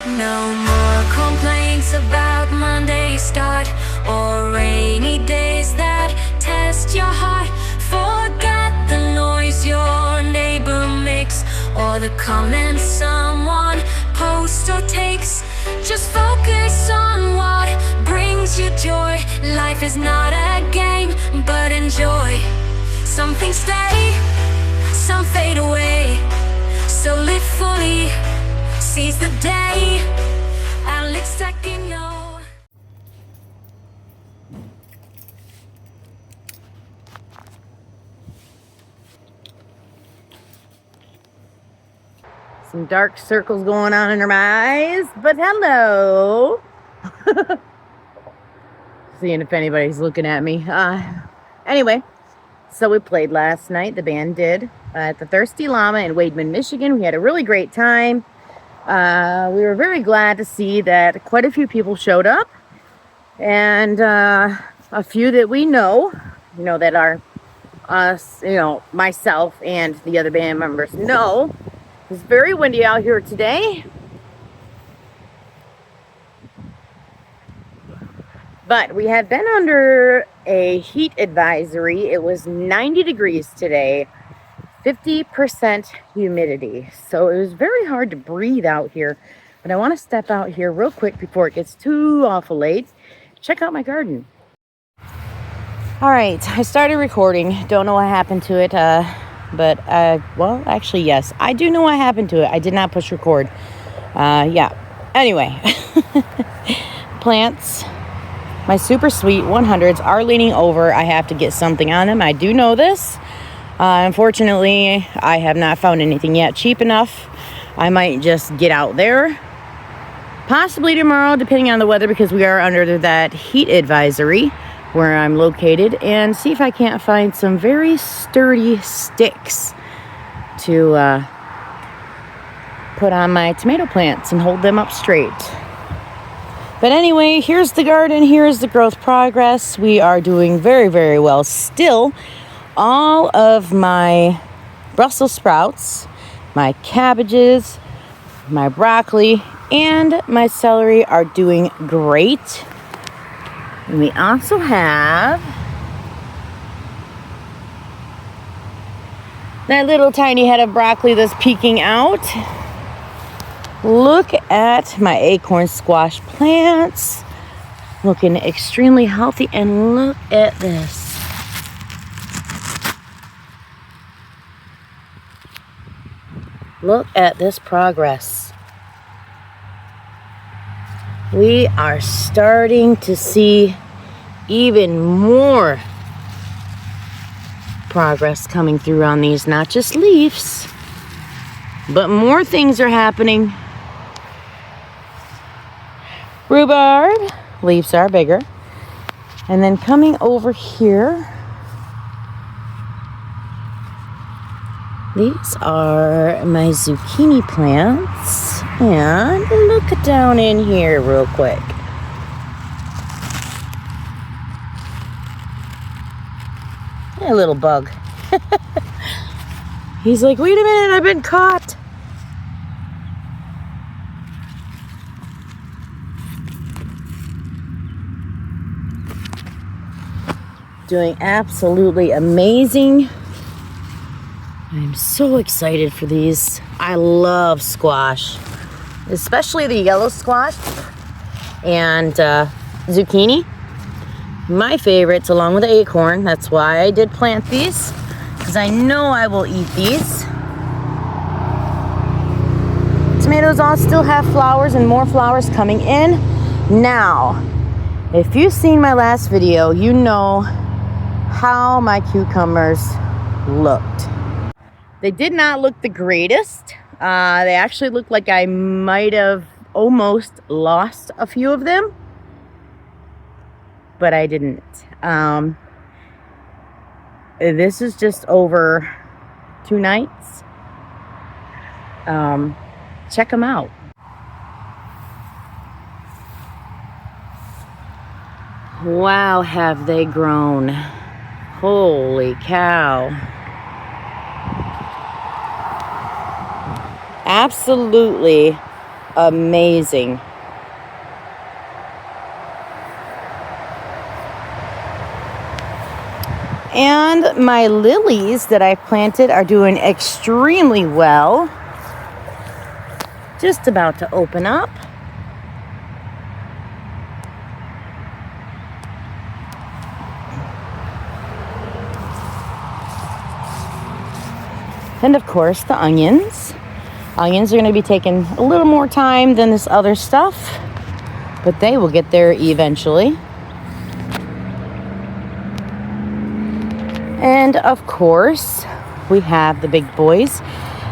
No more complaints about Monday's start or rainy days that test your heart. Forget the noise your neighbor makes or the comments someone posts or takes. Just focus on what brings you joy. Life is not a game, but enjoy. Some things stay, some fade away. So live fully, seize the day. Alex Aquino. Some dark circles going on under my eyes, but hello. Seeing if anybody's looking at me. Anyway, so we played last night. The band did at the Thirsty Llama in Wademan, Michigan. We had a really great time. We were very glad to see that quite a few people showed up, and a few that we know, that are us, myself and the other band members know. It's very windy out here today. But we had been under a heat advisory. It was 90 degrees today, 50% humidity. So it was very hard to breathe out here. But I want to step out here real quick before it gets too awful late. Check out my garden. All right, I started recording. Don't know what happened to it. But, well, actually, yes. I do know what happened to it. I did not push record. Yeah. Anyway. Plants. My super sweet 100s are leaning over. I have to get something on them. I do know this. Unfortunately, I have not found anything yet cheap enough. I might just get out there. Possibly tomorrow, depending on the weather, because we are under that heat advisory where I'm located, and see if I can't find some very sturdy sticks to put on my tomato plants and hold them up straight. But anyway, here's the garden. Here's the growth progress. We are doing very, very well still. All of my Brussels sprouts, my cabbages, my broccoli, and my celery are doing great. And we also have that little tiny head of broccoli that's peeking out. Look at my acorn squash plants. Looking extremely healthy. And look at this. Look at this progress. We are starting to see even more progress coming through on these, not just leaves, but more things are happening. Rhubarb, leaves are bigger. And then coming over here, these are my zucchini plants. And look down in here real quick. A little bug. He's like, wait a minute, I've been caught. Doing absolutely amazing. I'm so excited for these. I love squash, especially the yellow squash and zucchini. My favorites, along with the acorn. That's why I did plant these, because I know I will eat these. Tomatoes all still have flowers, and more flowers coming in. Now, if you've seen my last video, you know how my cucumbers looked. They did not look the greatest. They actually looked like I might have almost lost a few of them, but I didn't. This is just over 2 nights. Check them out. Wow, have they grown. Holy cow. Absolutely amazing. And my lilies that I planted are doing extremely well. Just about to open up. And of course, the onions. Onions are going to be taking a little more time than this other stuff, but they will get there eventually. And of course, we have the big boys.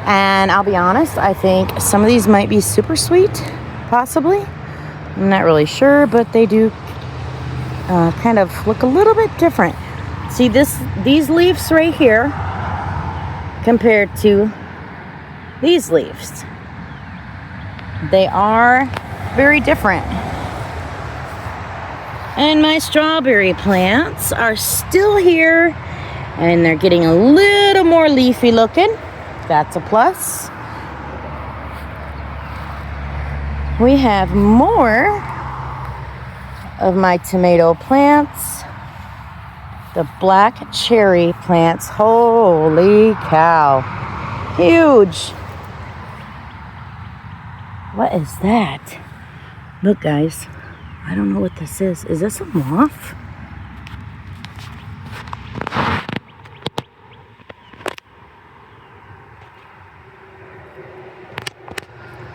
And I'll be honest, I think some of these might be super sweet, possibly. I'm not really sure, but they do kind of look a little bit different. See these leaves right here compared to these leaves. They are very different. And my strawberry plants are still here, and they're getting a little more leafy looking. That's a plus. We have more of my tomato plants. The black cherry plants. Holy cow. Huge. What is that? Look, guys. I don't know what this is. Is this a moth?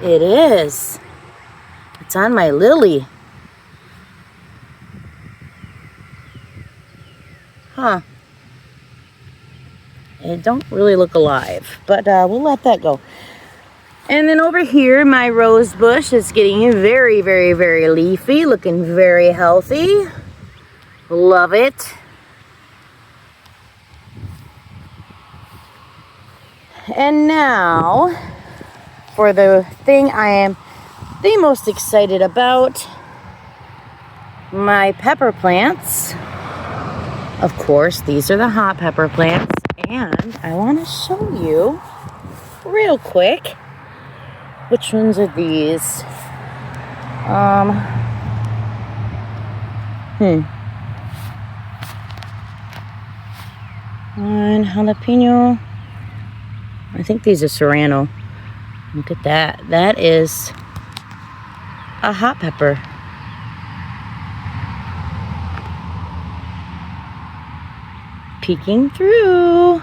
It is. It's on my lily. Huh. It don't really look alive, but we'll let that go. And then over here, my rose bush is getting very, very, very leafy, looking very healthy. Love it. And now, for the thing I am the most excited about, my pepper plants. Of course, these are the hot pepper plants, and I want to show you real quick which ones are these. One jalapeno. I think these are serrano. Look at that. That is a hot pepper. Peeking through.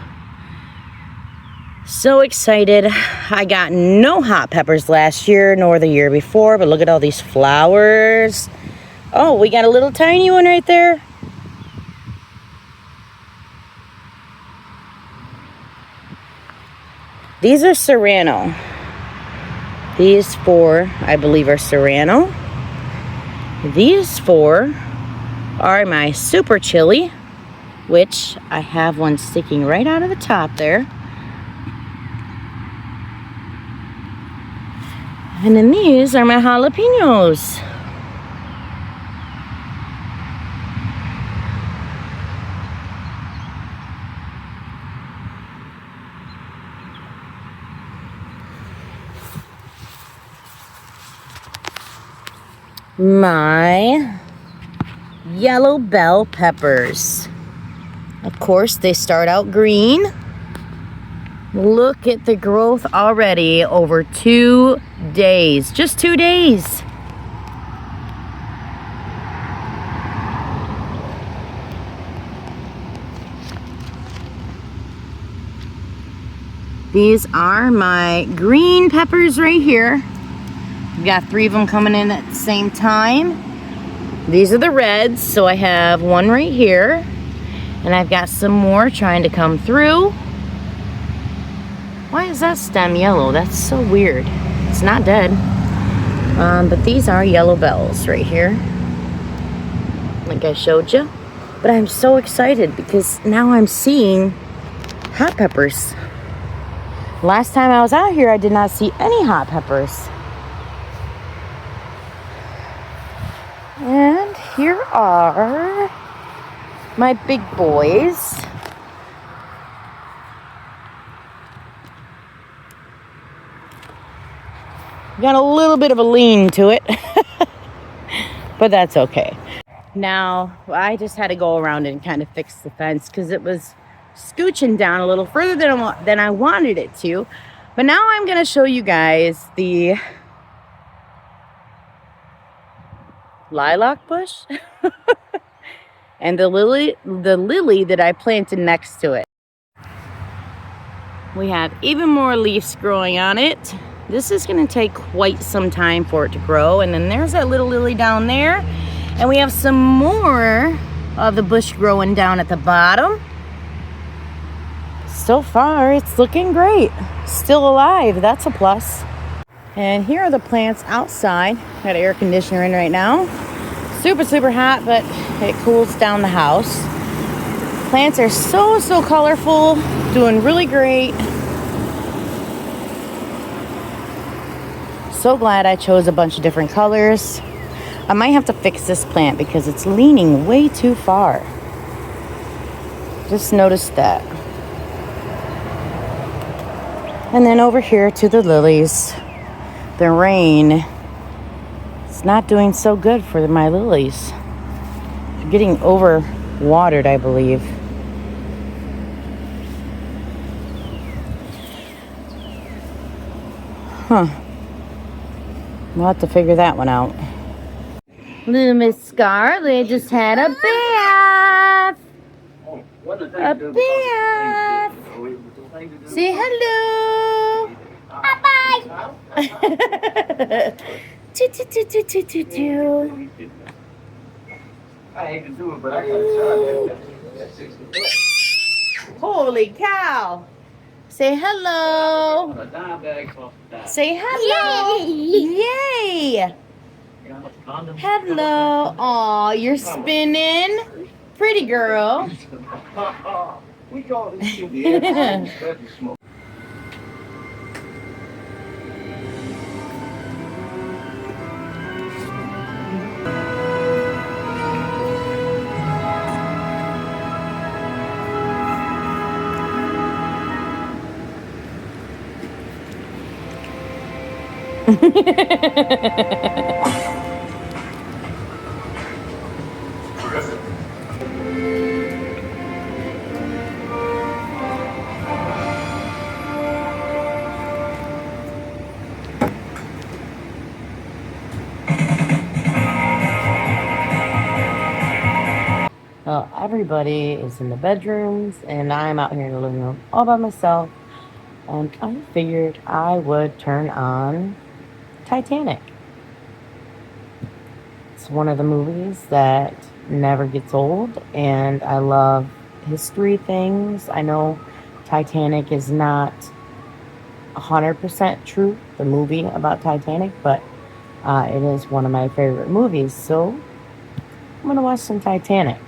So excited. I got no hot peppers last year nor the year before, but look at all these flowers. Oh, we got a little tiny one right there. These are serrano. These four, I believe, are serrano. These four are my super chili, which I have one sticking right out of the top there. And then these are my jalapenos. My yellow bell peppers. Of course, they start out green. Look at the growth already over 2 days. Just 2 days. These are my green peppers right here. We've got 3 of them coming in at the same time. These are the reds, so I have one right here. And I've got some more trying to come through. Why is that stem yellow? That's so weird. It's not dead. But these are yellow bells right here, like I showed you. But I'm so excited because now I'm seeing hot peppers. Last time I was out here, I did not see any hot peppers. And here are my big boys. Got a little bit of a lean to it, but that's okay. Now, I just had to go around and kind of fix the fence because it was scooching down a little further than I wanted it to. But now I'm going to show you guys the lilac bush and the lily that I planted next to it. We have even more leaves growing on it. This is going to take quite some time for it to grow. And then there's that little lily down there. And we have some more of the bush growing down at the bottom. So far, it's looking great. Still alive, that's a plus. And here are the plants outside. Got air conditioner in right now. Super, super hot, but it cools down the house. Plants are so, so colorful, doing really great. So glad I chose a bunch of different colors. I might have to fix this plant because it's leaning way too far. Just noticed that. And then over here to the lilies. The rain, it's not doing so good for my lilies. They're getting overwatered, I believe. Huh. We'll have to figure that one out. Little Miss Scarlet just had a bath. A bath. Say hello. Bye-bye. Holy cow. Say hello. Say hello. Yay. Hello. Aw, you're spinning. Pretty girl. Well, everybody is in the bedrooms, and I'm out here in the living room all by myself. And I figured I would turn on Titanic. It's one of the movies that never gets old, and I love history things. I know Titanic is not 100% true, the movie about Titanic, but it is one of my favorite movies, so I'm going to watch some Titanic.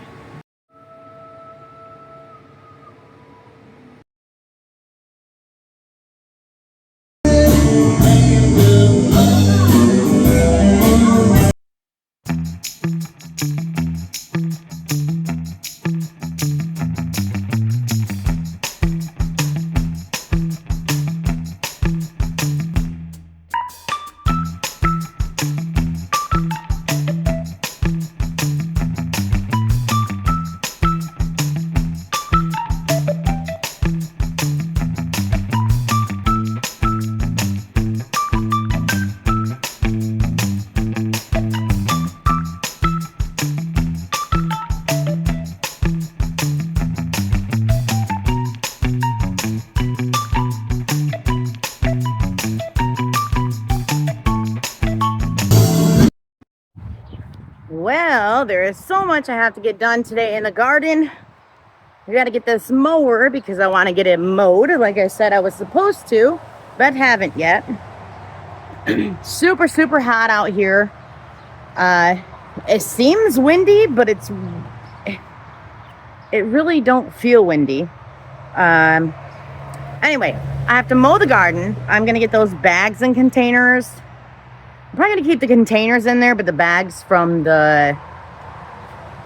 Well, there is so much I have to get done today in the garden. I got to get this mower because I want to get it mowed like I said I was supposed to, but haven't yet. Super, super hot out here. It seems windy, but it really don't feel windy. Anyway, I have to mow the garden. I'm going to get those bags and containers. I'm probably going to keep the containers in there, but the bags from the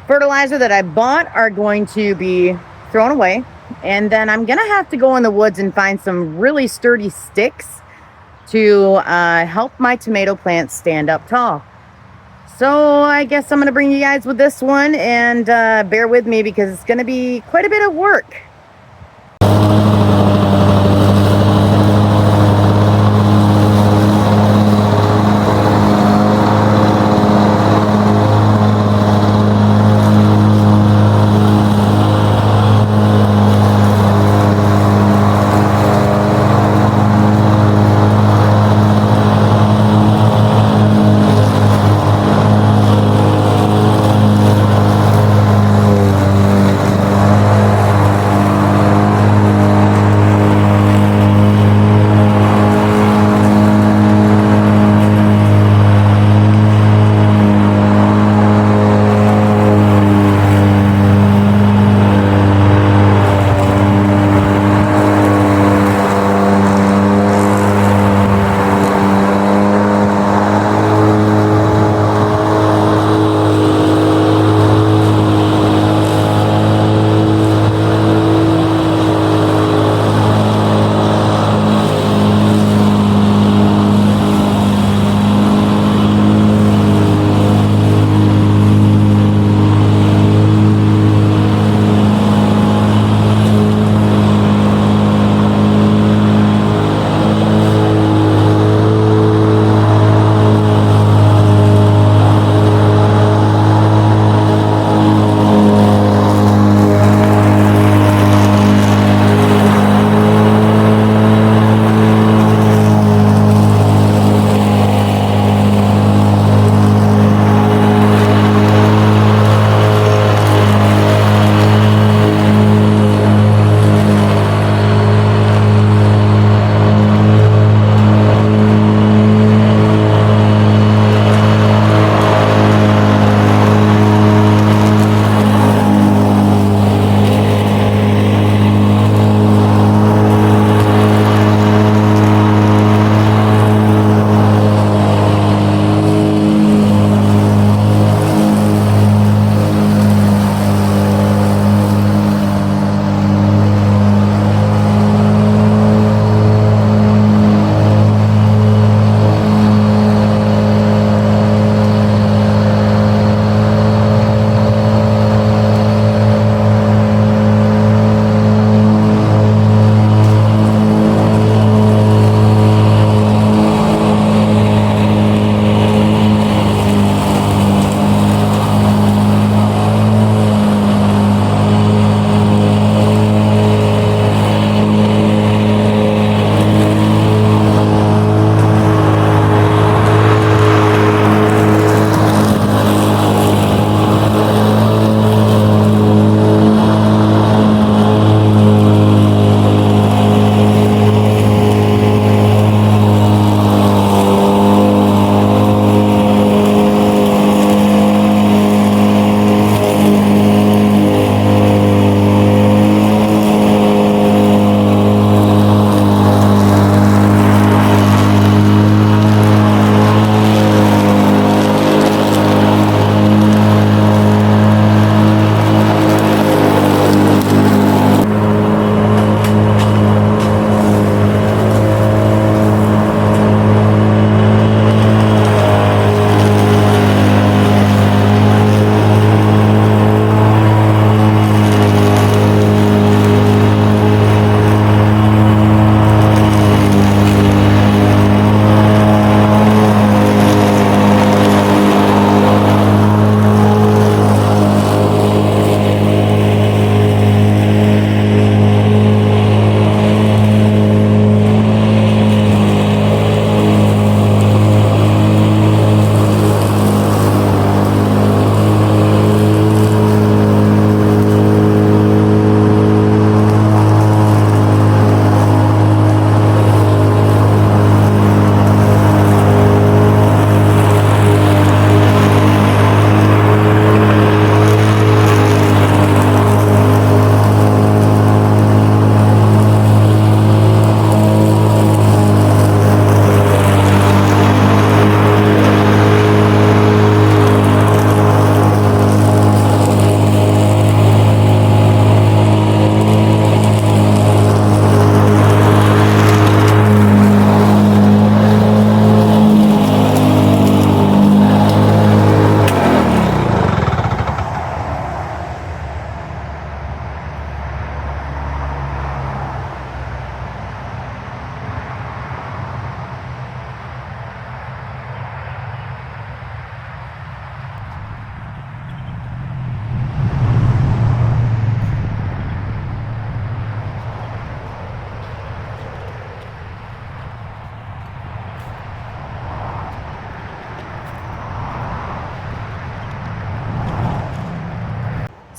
fertilizer that I bought are going to be thrown away. And then I'm going to have to go in the woods and find some really sturdy sticks to help my tomato plants stand up tall. So I guess I'm going to bring you guys with this one, and bear with me because it's going to be quite a bit of work.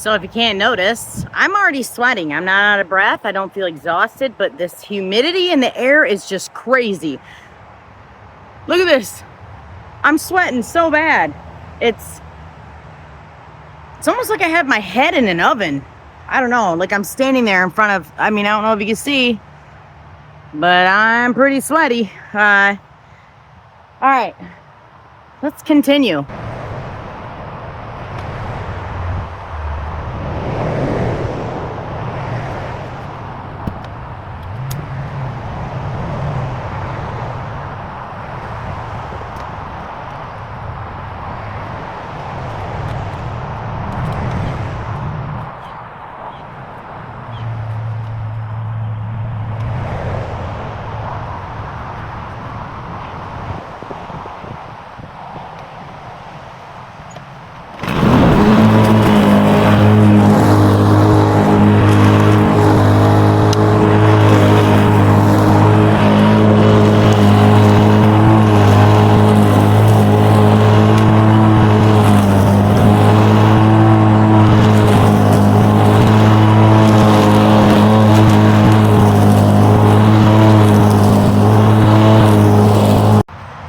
So if you can't notice, I'm already sweating. I'm not out of breath. I don't feel exhausted, but this humidity in the air is just crazy. Look at this. I'm sweating so bad. It's almost like I have my head in an oven. I don't know, like I'm standing there in front of, I mean, I don't know if you can see, but I'm pretty sweaty. All right, let's continue.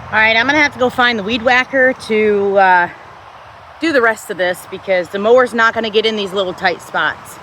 Alright, I'm gonna have to go find the weed whacker to do the rest of this because the mower's not gonna get in these little tight spots.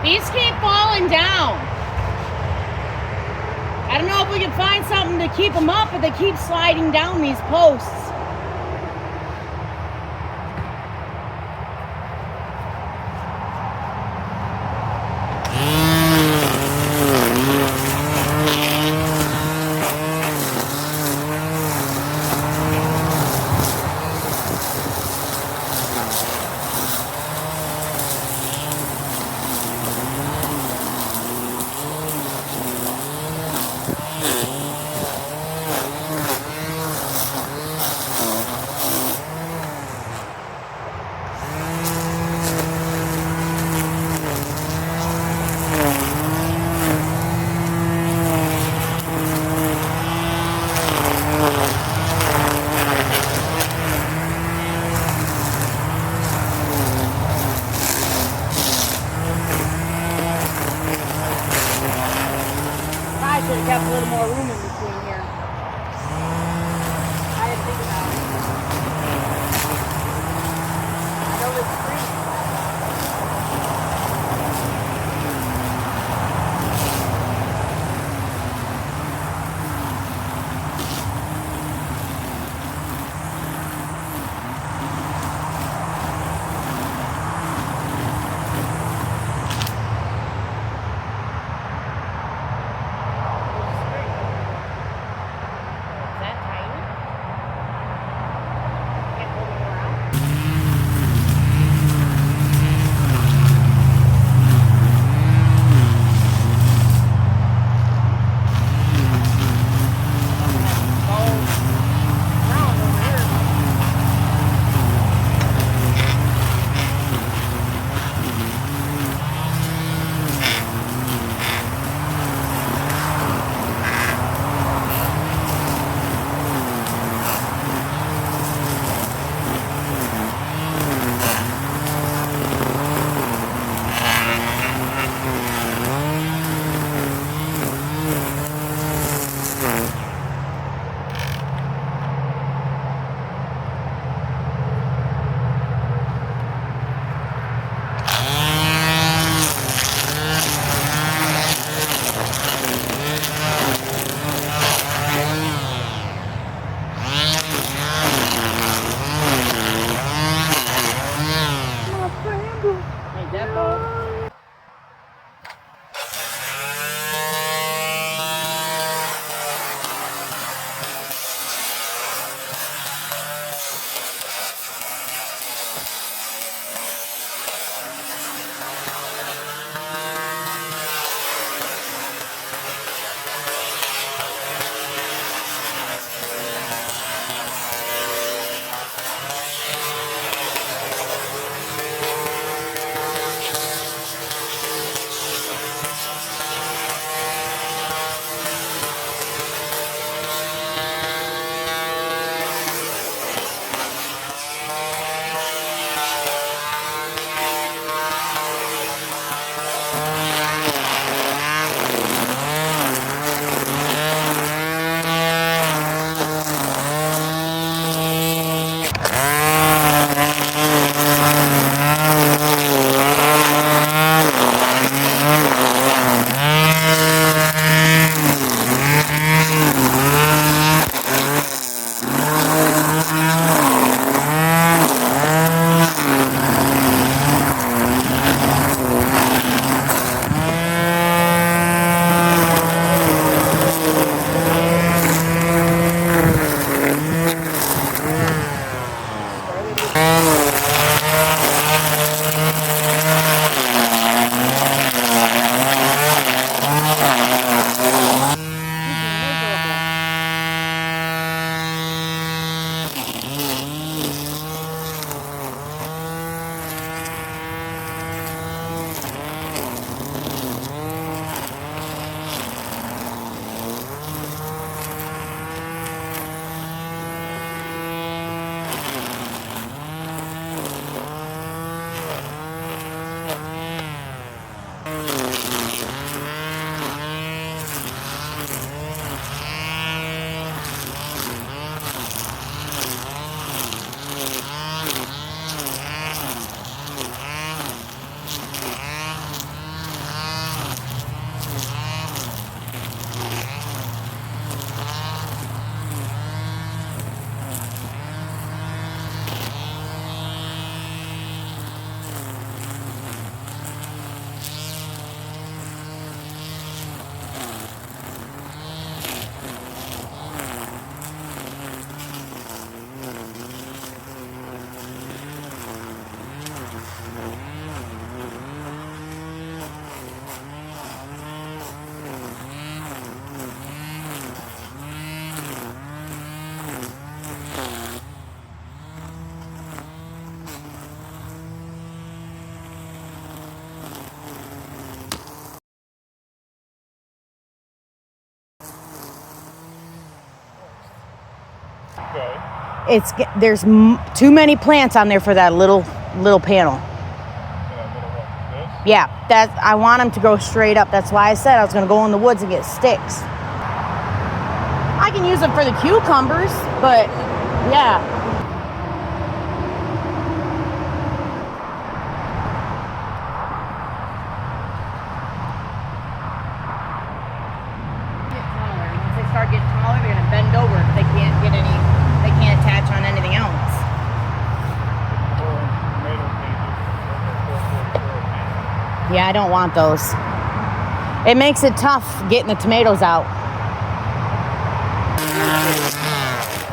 These keep falling down. I don't know if we can find something to keep them up, but they keep sliding down these posts. Okay. There's too many plants on there for that little panel. Yeah, I want them to go straight up. That's why I said I was going to go in the woods and get sticks. I can use them for the cucumbers, but yeah. Once they start getting taller, they're going to bend over if they can't attach on anything else. Yeah, I don't want those. It makes it tough getting the tomatoes out.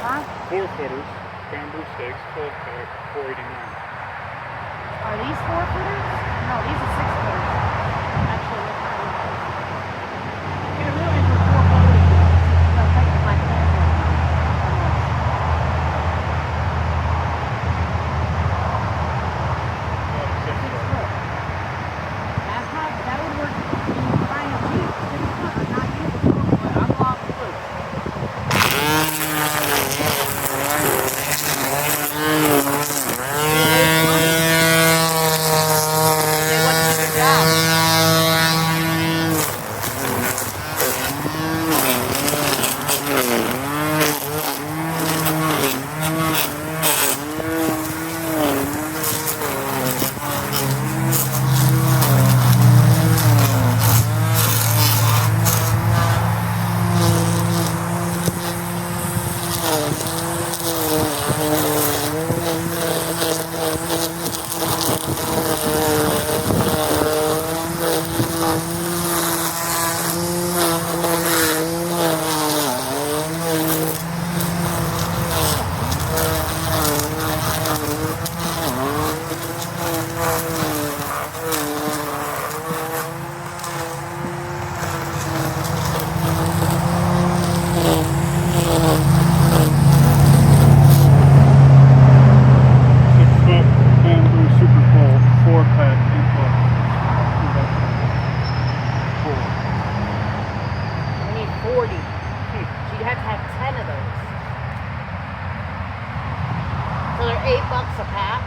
Huh? 4-footers, bamboo sticks, 12 pack, $4.89. Are these 4-footers? No, these are 6-footers. Actually, they're really for 4-footers. They'll take my pants off. That would work fine and cheap. I'm not using them, but I'm off the wood. They wouldn't do the job. $8 a pack.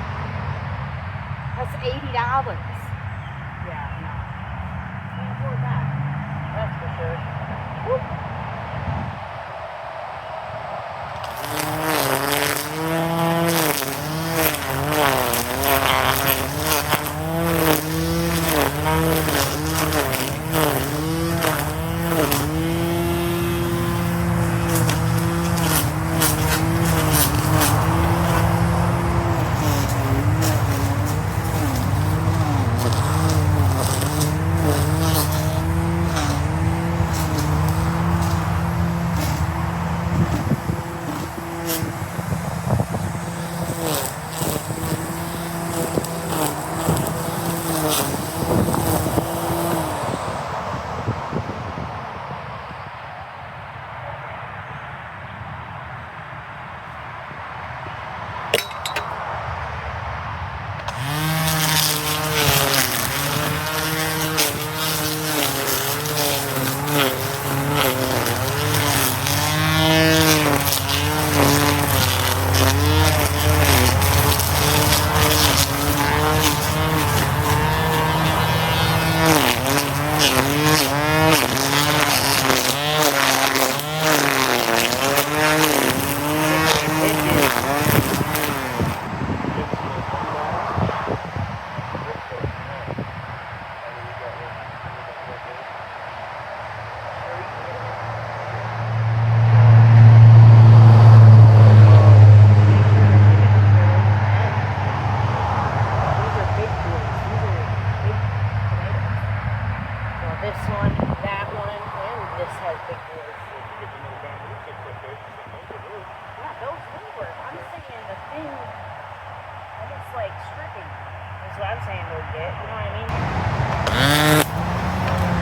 That's $80. Yeah, no. Can't afford that. That's for sure. Whoop.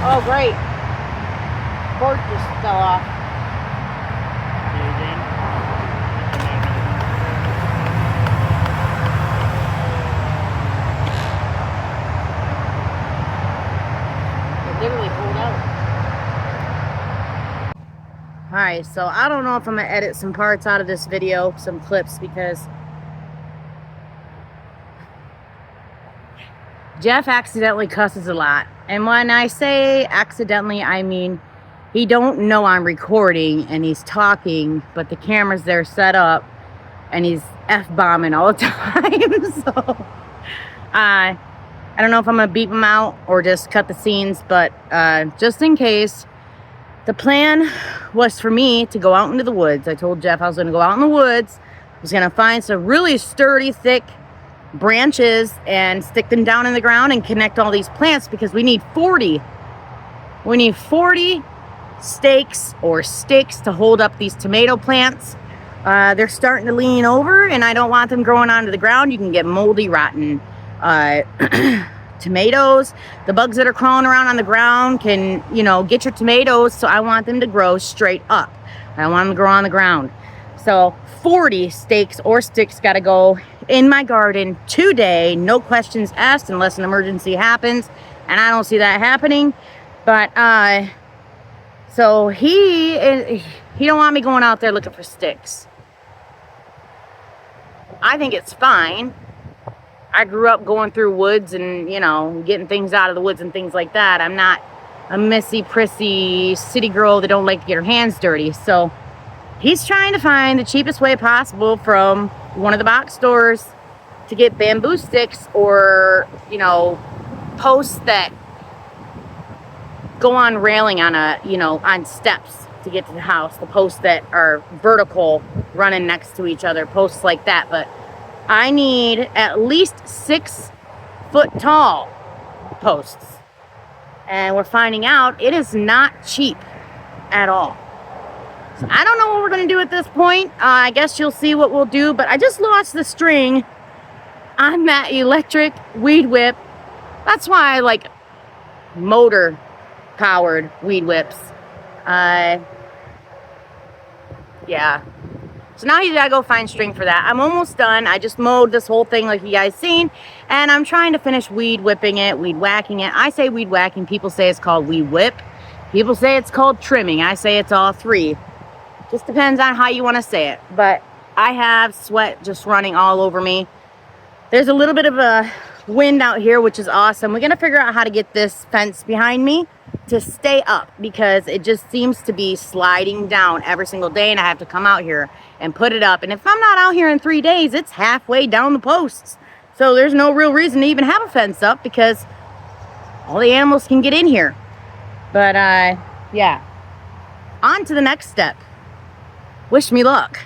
Oh, great. Board just fell off. It literally pulled out. Alright, dry. So I don't know if I'm gonna edit some parts out of this video, some clips, because Jeff accidentally cusses a lot. And when I say accidentally, I mean he don't know I'm recording and he's talking, but the camera's there set up and he's F-bombing all the time. So I don't know if I'm gonna beep him out or just cut the scenes, but just in case, the plan was for me to go out into the woods. I told Jeff I was gonna go out in the woods. I was gonna find some really sturdy, thick branches and stick them down in the ground and connect all these plants, because we need 40 stakes or sticks to hold up these tomato plants. They're starting to lean over and I don't want them growing onto the ground. You can get moldy, rotten tomatoes. The bugs that are crawling around on the ground can, you know, get your tomatoes. So I want them to grow straight up. I don't want them to grow on the ground. So 40 stakes or sticks got to go in my garden today, no questions asked, unless an emergency happens, and I don't see that happening. But so he don't want me going out there looking for sticks. I think it's fine. I grew up going through woods and, you know, getting things out of the woods and things like that. I'm not a messy, prissy city girl that don't like to get her hands dirty. So he's trying to find the cheapest way possible from one of the box stores to get bamboo sticks, or, you know, posts that go on railing on a, you know, on steps to get to the house. The posts that are vertical, running next to each other, posts like that. But I need at least 6 foot tall posts. And we're finding out it is not cheap at all. So I don't know what we're going to do at this point. I guess you'll see what we'll do. But I just lost the string on that electric weed whip. That's why I like motor powered weed whips. Yeah. So now you gotta go find string for that. I'm almost done. I just mowed this whole thing like you guys seen. And I'm trying to finish weed whipping it, weed whacking it. I say weed whacking. People say it's called weed whip. People say it's called trimming. I say it's all three. Just depends on how you want to say it. But I have sweat just running all over me. There's a little bit of a wind out here, which is awesome. We're going to figure out how to get this fence behind me to stay up, because it just seems to be sliding down every single day, and I have to come out here and put it up. And if I'm not out here in 3 days, it's halfway down the posts. So there's no real reason to even have a fence up, because all the animals can get in here. But yeah, on to the next step. Wish me luck.